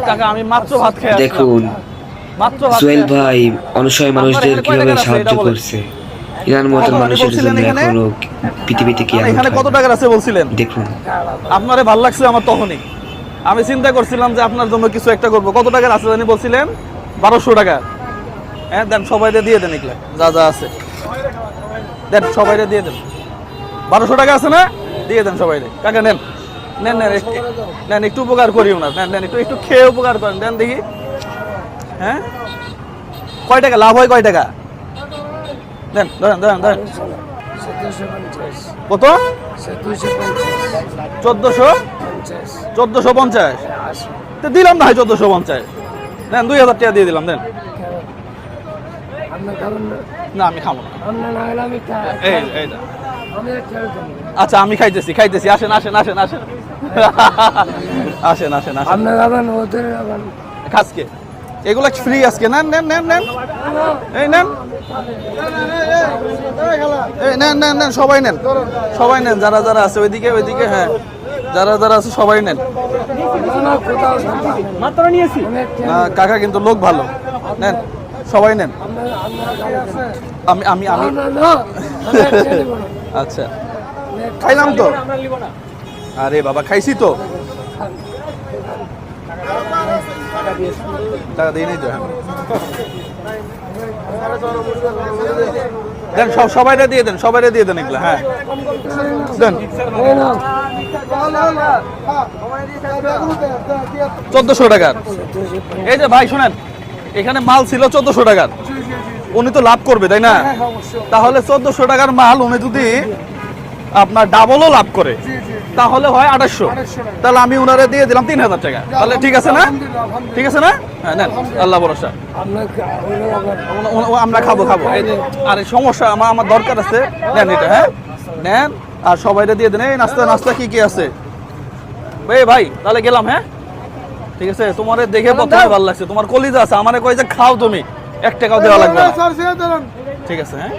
টাকা আমি মাত্র ভাত খেয়ে দেখুন সোহেল ভাই অনসহায় মানুষদের কিভাবে সাহায্য করছে। ইনার মতো মানুষের জন্য এখনো পৃথিবীতে কি এখানে কত টাকা আছে বলছিলেন? দেখুন আপনারে ভালো লাগছে আমার তখনই। আমি চিন্তা করছিলাম যে আপনার জন্য কিছু একটা করবো। কত টাকার আছে জানি বলছিলেন? 1200 টাকা। হ্যাঁ দেন, সবাইকে দিয়ে দেন, এগুলা যা যা আছে দেন, সবাইকে দিয়ে দেন। 1200 টাকা আছে না? দিয়ে দেন সবাইকে। কাকা নেন নেন নেন নেন, একটু উপকার করিও না। নেন নেন, একটু একটু খেয়ে উপকার করেন। দেন দেখি। হ্যাঁ কয় টাকা লাভ হয়? কয় টাকা দেন? ধরেন ধরেন ধরেন। কত? 1450। তো দিলাম না হয় 1450। দেন 2000 টাকা দিয়ে দিলাম। দেন। না আমি খাবো না। এই আচ্ছা আমি খাইতেছি খাইতেছি। আসেন আসেন আসেন আসেন আসেন আসেন আসেন। খাসকে এগুলো ফ্রি আজকে। নেন নেন নেন নেন, এই নেন, এই নেন নেন নেন, সবাই নেন, সবাই নেন, যারা যারা আছে ওইদিকে ওইদিকে। হ্যাঁ যারা যারা আছে সবাই নেন। কাকা কিন্তু লোক ভালো। নেন সবাই নেন। আমি আমি আমি আচ্ছা খাইলাম তো। আরে বাবা খাইছি তো। টাকা দিয়ে নেই তো। দেন সবাইটা দিয়ে দেন, সবাইটা দিয়ে দেন এগুলা। হ্যাঁ দেন। 1400 টাকার। এই যে ভাই শোনেন, এখানে মাল ছিল 1400 টাকার। উনি তো লাভ করবে তাই না? তাহলে 1400 টাকার মাল উনি যদি আপনার ডাবলও লাভ করে তাহলে হয় 2800। তাহলে আমি উনারে দিয়ে দিলাম 3000 টাকা। তাহলে ঠিক আছে না? ঠিক আছে না? হ্যাঁ নেন, আল্লাহ ভরসা। আমরা খাবো খাবো। আরে সমস্যা আমার দরকার আছে। নেন এটা। হ্যাঁ নেন আর সবাইটা দিয়ে দেন। এই নাস্তা নাস্তা কি কি আছে ভাই? তাহলে গেলাম। হ্যাঁ ঠিক আছে। তোমার দেখে প্রথমে ভালো লাগছে। তোমার কলিজা আছে। আমারে কই যে খাও তুমি, 1 টাকাও দেওয়া লাগবে না। ঠিক আছে। হ্যাঁ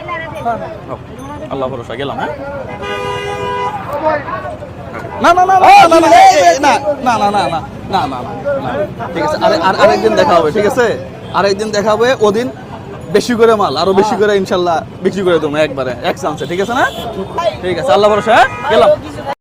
আল্লাহ ভরসা। গেলাম। হ্যাঁ না না না না না না না না না না না না না, ঠিক আছে। আরেকদিন দেখা হবে। ঠিক আছে আরেকদিন দেখা হবে। ওদিন বেশি করে মাল, আরো বেশি করে ইনশাল্লাহ বিক্রি করে দেবো একবারে, এক চান্সে। ঠিক আছে না? ঠিক আছে আল্লাহ ভরসা। গেলাম।